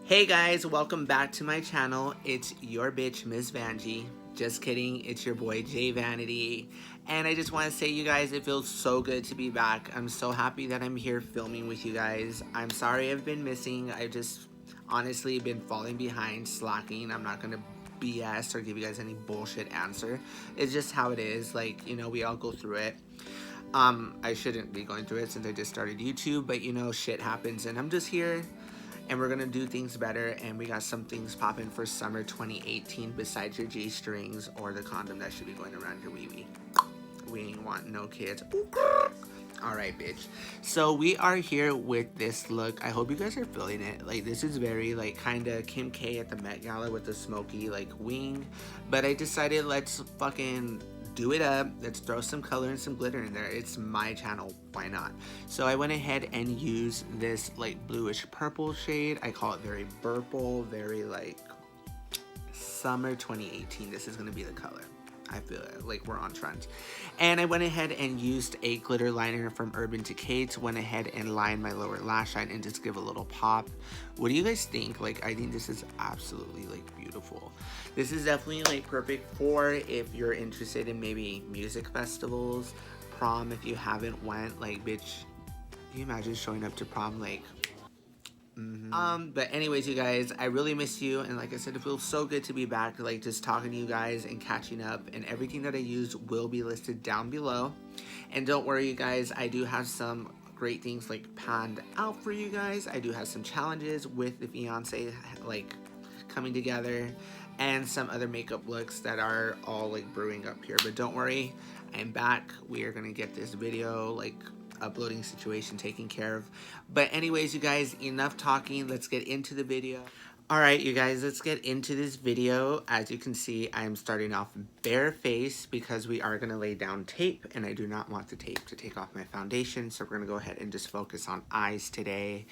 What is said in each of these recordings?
Hey guys, welcome back to my channel. It's your bitch, Miss Vanjie. Just kidding, it's your boy J Vanity. And I just want to say, you guys, it feels so good to be back. I'm so happy that I'm here filming with you guys. I'm sorry I've been missing. I've just honestly been falling behind, slacking. I'm not going to BS or give you guys any bullshit answer. It's just how it is. Like, you know, we all go through it. I shouldn't be going through it since I just started YouTube, but you know, shit happens and I'm just here. And we're gonna do things better, and we got some things popping for summer 2018 besides your G-strings or the condom that should be going around your wee-wee. We ain't want no kids. Alright, bitch. So we are here with this look. I hope you guys are feeling it. Like, this is very, like, kinda Kim K at the Met Gala with the Smokey, like, wing. But I decided let's fucking do it up. Let's throw some color and some glitter in there. It's my channel, why not? So I went ahead and used this like bluish purple shade. I call it very purple, very like summer 2018. This is gonna be the color. I feel like we're on trend. And I went ahead and used a glitter liner from Urban Decay to went ahead and line my lower lash line and just give a little pop. What do you guys think? Like, I think this is absolutely like beautiful. This is definitely like perfect for if you're interested in maybe music festivals, prom if you haven't went. Like, bitch, can you imagine showing up to prom like but anyways, you guys, I really miss you, and like I said, it feels so good to be back, like just talking to you guys and catching up, and everything that I use will be listed down below. And don't worry, you guys, I do have some great things like panned out for you guys. I do have some challenges with the fiance like coming together, and some other makeup looks that are all like brewing up here. But don't worry, I'm back. We are gonna get this video like uploading situation taken care of. But anyways, you guys, enough talking. Let's get into the video. Alright, you guys, let's get into this video. As you can see, I am starting off bare face because we are going to lay down tape, and I do not want the tape to take off my foundation, so we're going to go ahead and just focus on eyes today.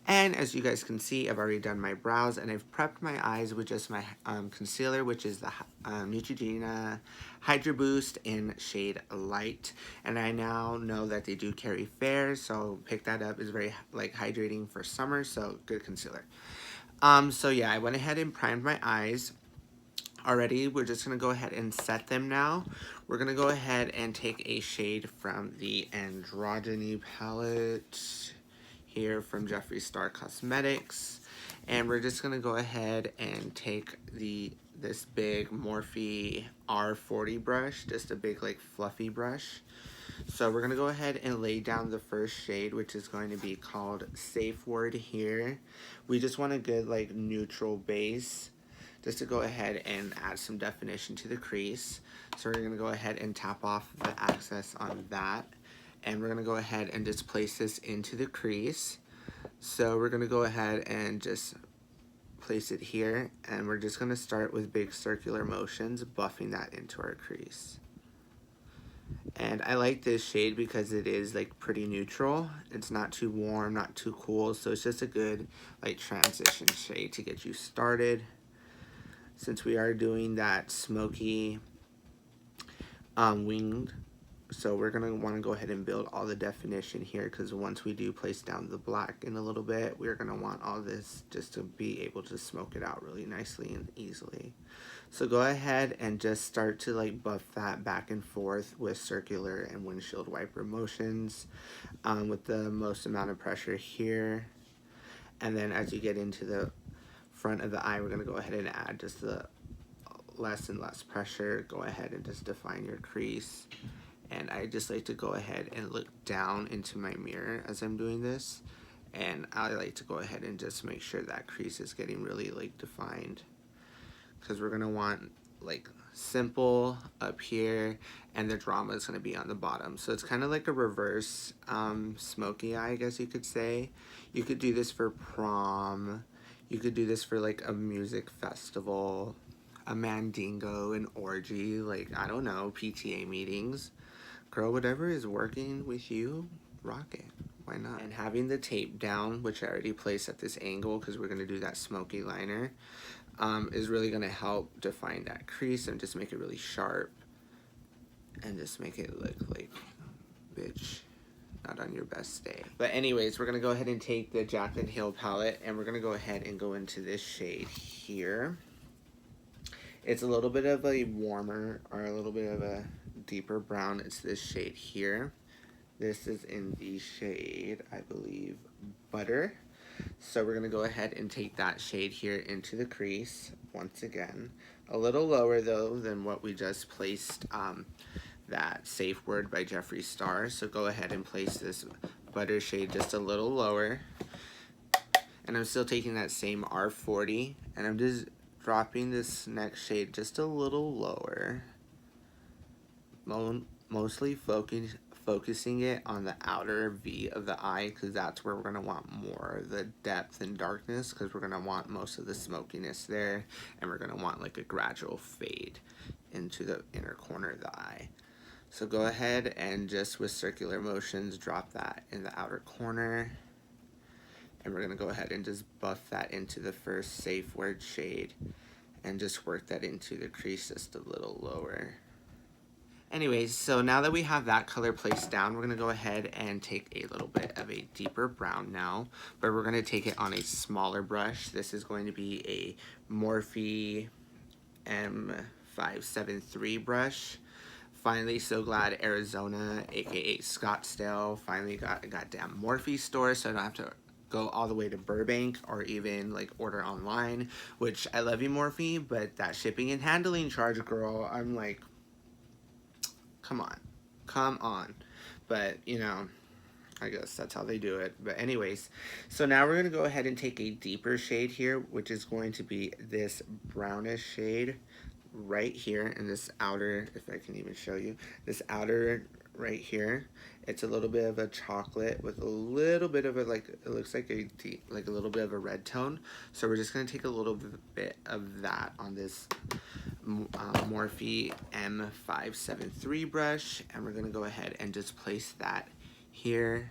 And as you guys can see, I've already done my brows, and I've prepped my eyes with just my concealer, which is the Neutrogena Hydra Boost in shade Light. And I now know that they do carry fair, so pick that up. It's very like hydrating for summer, so good concealer. So yeah, I went ahead and primed my eyes already. We're just going to go ahead and set them now. We're going to go ahead and take a shade from the Androgyny palette here from Jeffree Star Cosmetics. And we're just going to go ahead and take this big Morphe R40 brush, just a big like fluffy brush. So we're going to go ahead and lay down the first shade, which is going to be called Safe Word here. We just want a good like neutral base just to go ahead and add some definition to the crease. So we're going to go ahead and tap off the excess on that. And we're going to go ahead and just place this into the crease. So we're going to go ahead and just place it here. And we're just going to start with big circular motions, buffing that into our crease. And I like this shade because it is like pretty neutral. It's not too warm, not too cool. So it's just a good like transition shade to get you started. Since we are doing that smoky winged, so we're going to want to go ahead and build all the definition here, because once we do place down the black in a little bit, we're going to want all this just to be able to smoke it out really nicely and easily. So go ahead and just start to like buff that back and forth with circular and windshield wiper motions with the most amount of pressure here. And then as you get into the front of the eye, we're going to go ahead and add just the less and less pressure. Go ahead and just define your crease. And I just like to go ahead and look down into my mirror as I'm doing this. And I like to go ahead and just make sure that crease is getting really like defined, because we're going to want like simple up here and the drama is going to be on the bottom. So it's kind of like a reverse smoky eye, I guess you could say. You could do this for prom. You could do this for like a music festival, a mandingo, an orgy, like I don't know, PTA meetings. Girl, whatever is working with you, rock it. Why not? And having the tape down, which I already placed at this angle because we're going to do that smoky liner, is really going to help define that crease and just make it really sharp and just make it look like, bitch, not on your best day. But anyways, we're going to go ahead and take the Jaclyn Hill palette, and we're going to go ahead and go into this shade here. It's a little bit of a warmer, or a little bit of a deeper brown. It's this shade here. This is in the shade, I believe, Butter. So we're going to go ahead and take that shade here into the crease once again. A little lower though than what we just placed that Safe Word by Jeffree Star. So go ahead and place this Butter shade just a little lower. And I'm still taking that same R40, and I'm just dropping this next shade just a little lower. Mostly focusing it on the outer V of the eye, because that's where we're going to want more of the depth and darkness, because we're going to want most of the smokiness there, and we're going to want like a gradual fade into the inner corner of the eye. So go ahead and just with circular motions drop that in the outer corner, and we're going to go ahead and just buff that into the first Safe Word shade and just work that into the crease just a little lower. Anyways, so now that we have that color placed down, we're going to go ahead and take a little bit of a deeper brown now, but we're going to take it on a smaller brush. This is going to be a Morphe M573 brush. Finally, so glad Arizona, aka Scottsdale, finally got a goddamn Morphe store, so I don't have to go all the way to Burbank or even like order online, which I love you, Morphe, but that shipping and handling charge, girl, I'm like, come on. But you know, I guess that's how they do it. But anyways, so now we're going to go ahead and take a deeper shade here, which is going to be this brownish shade right here in this outer, if I can even show you, this outer right here. It's a little bit of a chocolate with a little bit of a, like, it looks like a deep, like a little bit of a red tone. So we're just going to take a little bit of that on this Morphe M573 brush, and we're going to go ahead and just place that here,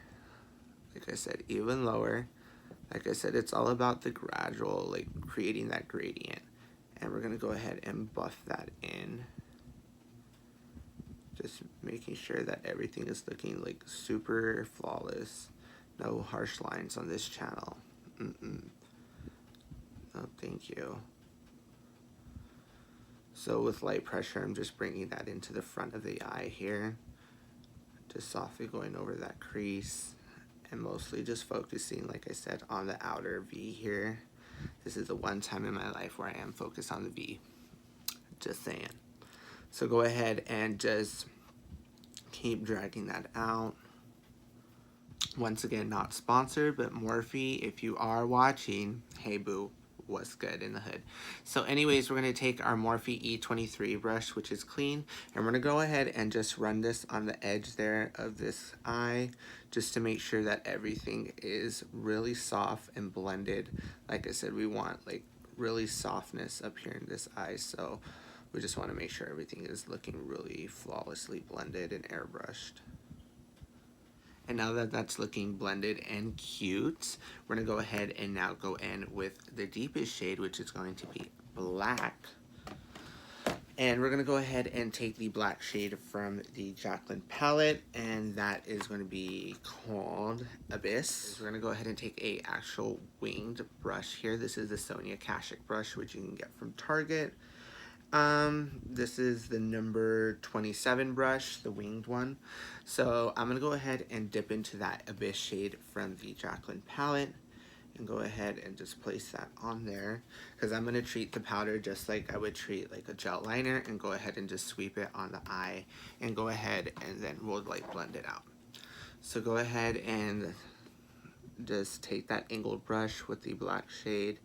like I said, even lower. Like I said, it's all about the gradual, like creating that gradient, and we're going to go ahead and buff that in, just making sure that everything is looking like super flawless. No harsh lines on this channel. No, thank you. So with light pressure, I'm just bringing that into the front of the eye here, just softly going over that crease, and mostly just focusing, like I said, on the outer V here. This is the one time in my life where I am focused on the V, just saying. So go ahead and just keep dragging that out. Once again, not sponsored, but Morphe, if you are watching, hey boo, what's good in the hood? So anyways, we're going to take our Morphe E23 brush, which is clean, and we're going to go ahead and just run this on the edge there of this eye, just to make sure that everything is really soft and blended. Like I said, we want like really softness up here in this eye, so we just want to make sure everything is looking really flawlessly blended and airbrushed. And now that that's looking blended and cute, we're going to go ahead and now go in with the deepest shade, which is going to be black. And we're going to go ahead and take the black shade from the Jaclyn palette, and that is going to be called Abyss. We're going to go ahead and take a actual winged brush here. This is the Sonia Kashuk brush, which you can get from Target. This is the number 27 brush, the winged one. So I'm going to go ahead and dip into that Abyss shade from the Jaclyn palette and go ahead and just place that on there, because I'm going to treat the powder just like I would treat like a gel liner, and go ahead and just sweep it on the eye and go ahead and then we'll like blend it out. So go ahead and just take that angled brush with the black shade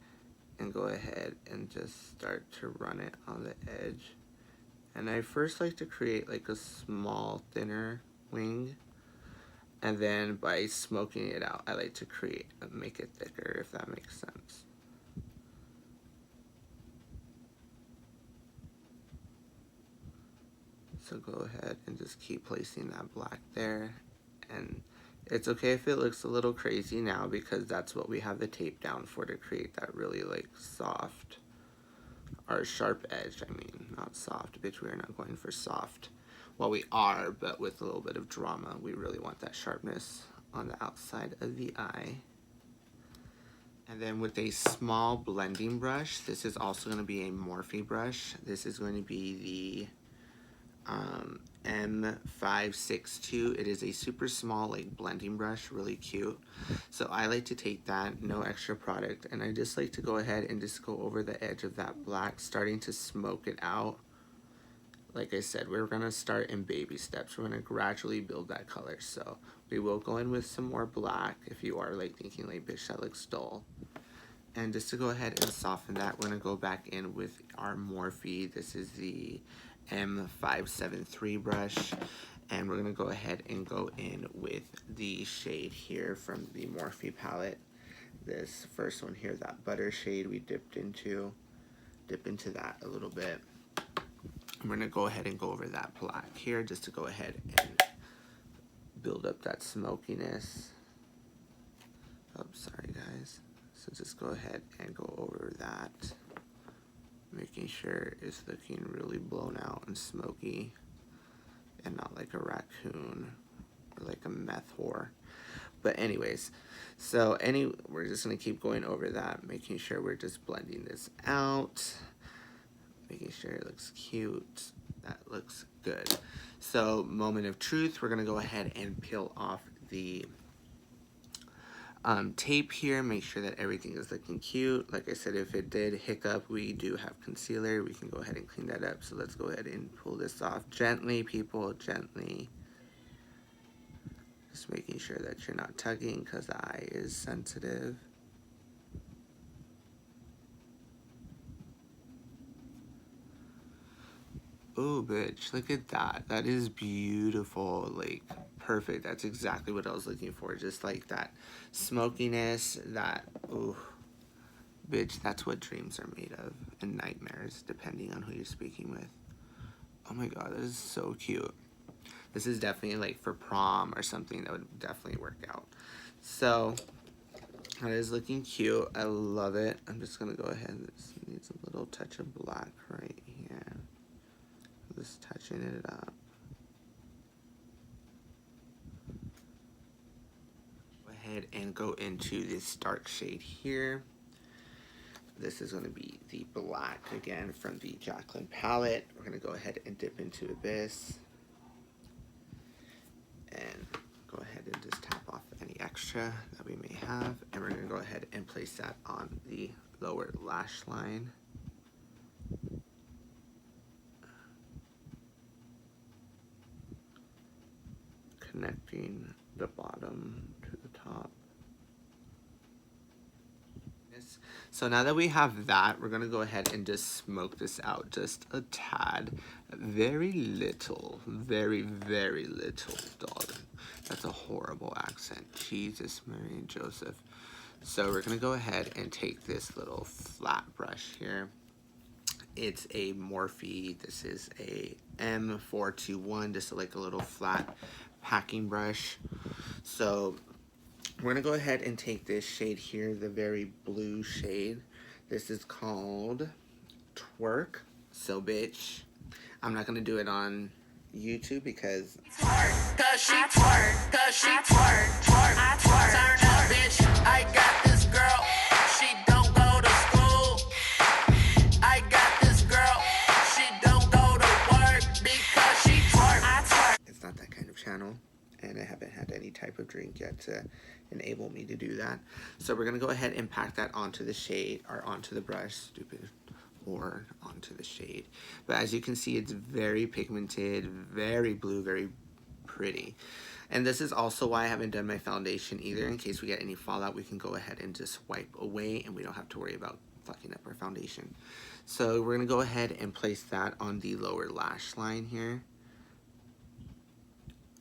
and go ahead and just start to run it on the edge. And I first like to create like a small thinner wing, and then by smoking it out I like to make it thicker, if that makes sense. So go ahead and just keep placing that black there, and it's okay if it looks a little crazy now, because that's what we have the tape down for, to create that really like soft or sharp edge. I mean, not soft, bitch, we are not going for soft. Well, we are, but with a little bit of drama. We really want that sharpness on the outside of the eye. And then with a small blending brush, this is also going to be a Morphe brush. This is going to be the M562. It is a super small like blending brush, really cute. So I like to take that, no extra product, and I just like to go ahead and just go over the edge of that black, starting to smoke it out. Like I said, we're going to start in baby steps. We're going to gradually build that color. So we will go in with some more black if you are like thinking like, bitch, that looks dull. And just to go ahead and soften that, we're going to go back in with our Morphe. This is the M573 brush. And we're going to go ahead and go in with the shade here from the Morphe palette. This first one here, that butter shade we dip into that a little bit. I'm going to go ahead and go over that black here just to go ahead and build up that smokiness. Oh, sorry guys. So just go ahead and go over that, making sure it's looking really blown out and smoky and not like a raccoon or like a meth whore. But anyways, so we're just going to keep going over that, making sure we're just blending this out. Making sure it looks cute. That looks good. So, moment of truth, we're going to go ahead and peel off the tape here. Make sure that everything is looking cute. Like I said, if it did hiccup, we do have concealer. We can go ahead and clean that up. So let's go ahead and pull this off. Gently, people, gently. Just making sure that you're not tugging because the eye is sensitive. Oh, bitch, look at that. That is beautiful. Like, perfect. That's exactly what I was looking for. Just like that smokiness, that, ooh. Bitch, that's what dreams are made of. And nightmares, depending on who you're speaking with. Oh my god, that is so cute. This is definitely like for prom or something that would definitely work out. So, that is looking cute. I love it. I'm just going to go ahead. This needs a little touch of black right here. Just touching it up. Go ahead and go into this dark shade here. This is going to be the black again from the Jaclyn palette. We're going to go ahead and dip into Abyss. And go ahead and just tap off any extra that we may have. And we're going to go ahead and place that on the lower lash line. Connecting the bottom to the top. So now that we have that, we're going to go ahead and just smoke this out just a tad. Very little. Very, very little, dog. That's a horrible accent. Jesus, Mary and Joseph. So we're going to go ahead and take this little flat brush here. It's a Morphe. This is a M421, just like a little flat packing brush. So we're going to go ahead and take this shade here, the very blue shade. This is called Twerk. So, bitch, I'm not going to do it on YouTube because... Twerk, cause she twerk, cause she twerk, twerk, I twerk. Turn up, bitch, I got this girl. She don't go to school. I got this girl. She don't go to work because she twerk, I twerk. It's not that kind of channel. And I haven't had any type of drink yet to enable me to do that. So we're going to go ahead and pack that onto the shade, or onto the brush, stupid, or onto the shade. But as you can see, it's very pigmented, very blue, very pretty. And this is also why I haven't done my foundation either. In case we get any fallout, we can go ahead and just wipe away and we don't have to worry about fucking up our foundation. So we're going to go ahead and place that on the lower lash line here.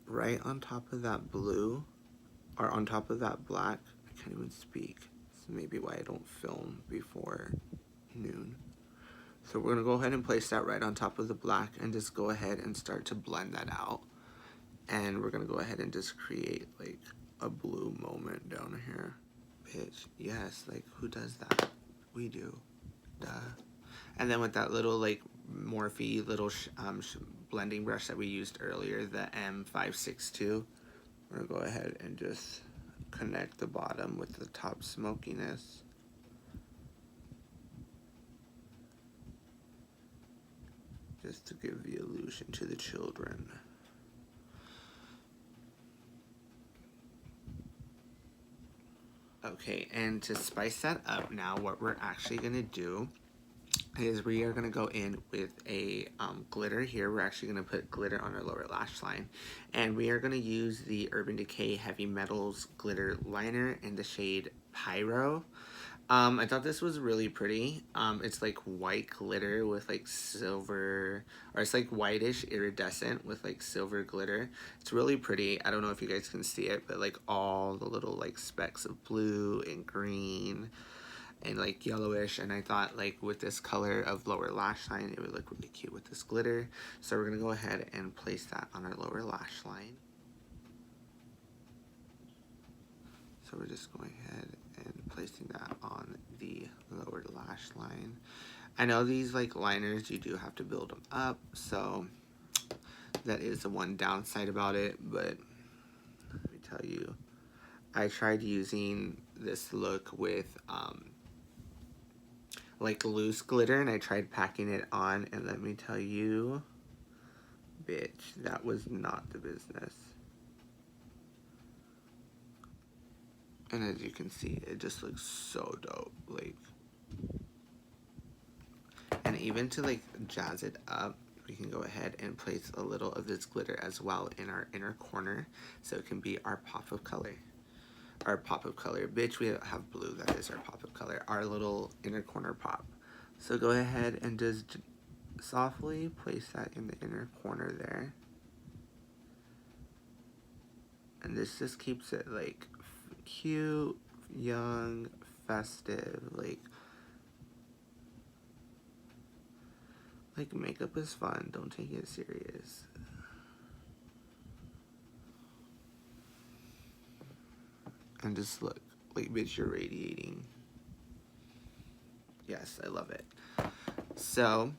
Right on top of that blue, or on top of that black. I can't even speak. This is maybe why I don't film before noon. So we're going to go ahead and place that right on top of the black and just go ahead and start to blend that out. And we're going to go ahead and just create like a blue moment down here. Bitch, yes, like who does that? We do. Duh. And then with that little like Morphe little blending brush that we used earlier, the M562. We're going to go ahead and just connect the bottom with the top smokiness. Just to give the illusion to the children. Okay, and to spice that up now, what we're actually going to do is we are going to go in with a glitter here. We're actually going to put glitter on our lower lash line. And we are going to use the Urban Decay Heavy Metals Glitter Liner in the shade Pyro. I thought this was really pretty. It's like white glitter with like silver, or it's like whitish iridescent with like silver glitter. It's really pretty. I don't know if you guys can see it, but like all the little like specks of blue and green and like yellowish, and I thought like with this color of lower lash line it would look really cute with this glitter. So we're gonna go ahead and place that on our lower lash line. So we're just going ahead and placing that on the lower lash line. I know these like liners, you do have to build them up, so that is the one downside about it, but let me tell you, I tried using this look with like loose glitter, and I tried packing it on, and let me tell you, bitch, that was not the business. And as you can see, it just looks so dope, like, and even to like jazz it up, we can go ahead and place a little of this glitter as well in our inner corner, so it can be our pop of color. Our pop of color, bitch, we have blue, that is our pop of color, our little inner corner pop. So go ahead and just softly place that in the inner corner there. And this just keeps it like cute, young, festive, like makeup is fun, don't take it serious. And just look, like, bitch, you're radiating. Yes, I love it. So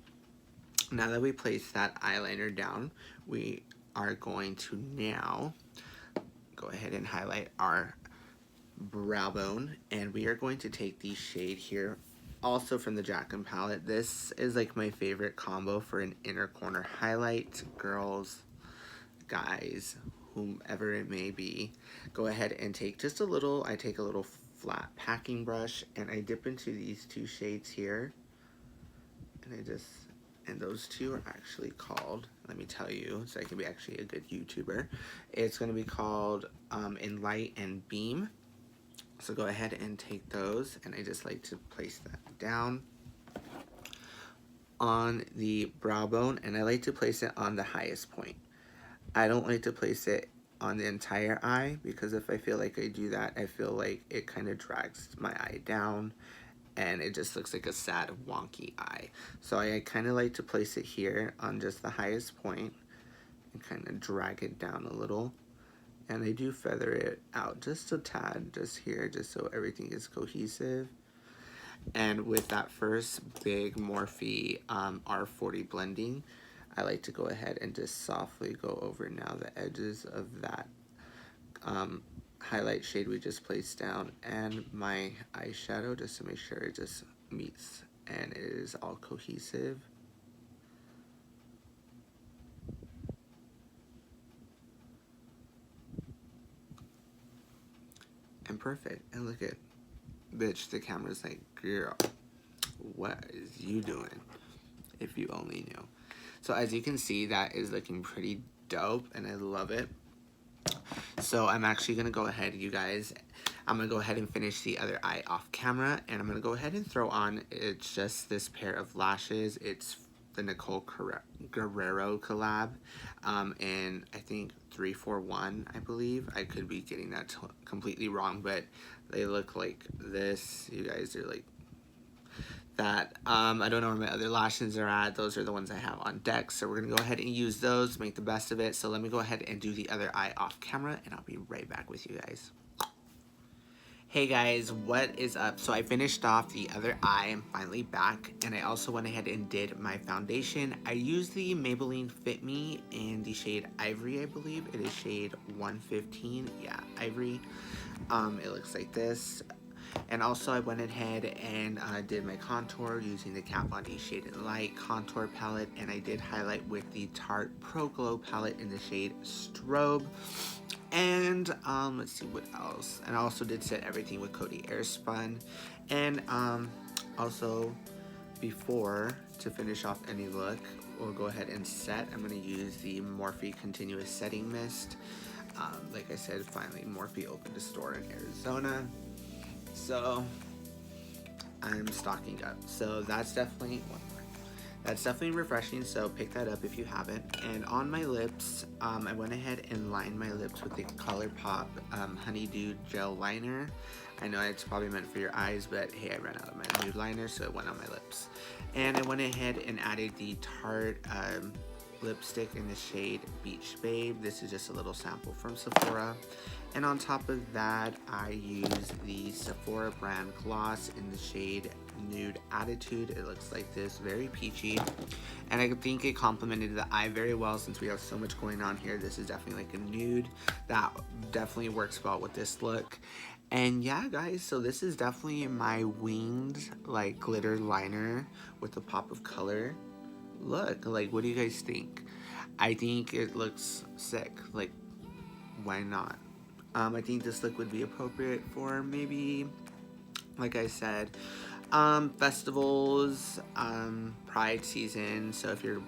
now that we place that eyeliner down, we are going to now go ahead and highlight our brow bone, and we are going to take the shade here, also from the Jaclyn palette. This is like my favorite combo for an inner corner highlight. Girls, guys, whomever it may be, go ahead and take just a little, I take a little flat packing brush and I dip into these two shades here, and those two are actually called, let me tell you, so I can be actually a good YouTuber, it's going to be called In Light and Beam. So go ahead and take those, and I just like to place that down on the brow bone, and I like to place it on the highest point. I don't like to place it on the entire eye, because if I feel like I do that, I feel like it kind of drags my eye down, and it just looks like a sad, wonky eye. So I kind of like to place it here on just the highest point, and kind of drag it down a little. And I do feather it out just a tad, just here, just so everything is cohesive. And with that first big Morphe R40 blending, I like to go ahead and just softly go over now the edges of that highlight shade we just placed down and my eyeshadow, just to make sure it just meets and it is all cohesive. And perfect. And look at, bitch, the camera's like, girl, what is you doing? If you only knew. So as you can see, that is looking pretty dope, and I love it. So I'm actually gonna go ahead, you guys, I'm gonna go ahead and finish the other eye off camera, and I'm gonna go ahead and throw on, it's just this pair of lashes. It's the Nicole Guerrero collab, and I think 341, I believe. I could be getting that completely wrong, but they look like this. You guys are like that. I don't know where my other lashes are at. Those are the ones I have on deck, so we're gonna go ahead and use those, make the best of it. So let me go ahead and do the other eye off camera, and I'll be right back with you guys. Hey guys, what is up? So I finished off the other eye. I'm finally back, and I also went ahead and did my foundation. I used the Maybelline Fit Me in the shade Ivory, I believe. It is shade 115. Yeah, Ivory. It looks like this. And also I went ahead and did my contour using the Kat Von D Shade and Light contour palette, and I did highlight with the Tarte Pro Glow palette in the shade Strobe. And let's see what else. And I also did set everything with Coty Airspun. And also, before to finish off any look, we'll go ahead and set. I'm going to use the Morphe Continuous Setting Mist. Like I said, finally Morphe opened a store in Arizona, so I'm stocking up. So that's definitely refreshing, so pick that up if you haven't. And on my lips, I went ahead and lined my lips with the Colourpop Honeydew Gel Liner. I know it's probably meant for your eyes, but hey, I ran out of my nude liner, so it went on my lips. And I went ahead and added the Tarte lipstick in the shade Beach Babe. This is just a little sample from Sephora. And on top of that, I used the Sephora brand gloss in the shade Nude Attitude. It looks like this, very peachy. And I think it complemented the eye very well since we have so much going on here. This is definitely like a nude. That definitely works well with this look. And yeah, guys, so this is definitely my winged, like, glitter liner with a pop of color. Look, like, what do you guys think? I think it looks sick. Like, why not? I think this look would be appropriate for maybe, like I said, festivals, Pride season. So if you're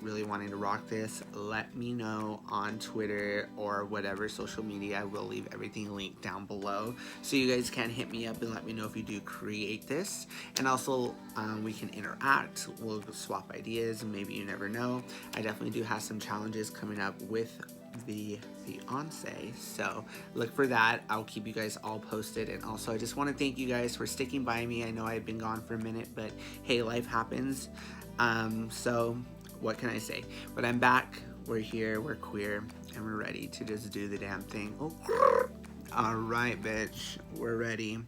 really wanting to rock this, let me know on Twitter or whatever social media. I will leave everything linked down below, so you guys can hit me up and let me know if you do create this. And also, we can interact. We'll swap ideas, and maybe you never know. I definitely do have some challenges coming up with the fiance, so look for that. I'll keep you guys all posted. And also, I just want to thank you guys for sticking by me. I know I've been gone for a minute, but hey, life happens. So what can I say? But I'm back, we're here, we're queer, and we're ready to just do the damn thing. Oh. All right, bitch, we're ready.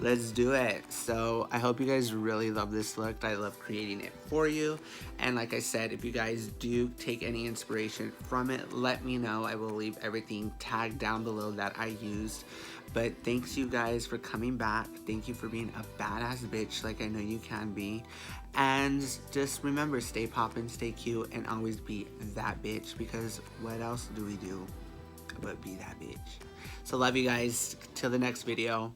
Let's do it. So I hope you guys really love this look. I love creating it for you. And like I said, if you guys do take any inspiration from it, let me know. I will leave everything tagged down below that I used. But thanks you guys for coming back. Thank you for being a badass bitch like I know you can be. And just remember, stay poppin', stay cute, and always be that bitch, because what else do we do but be that bitch? So love you guys. Till the next video.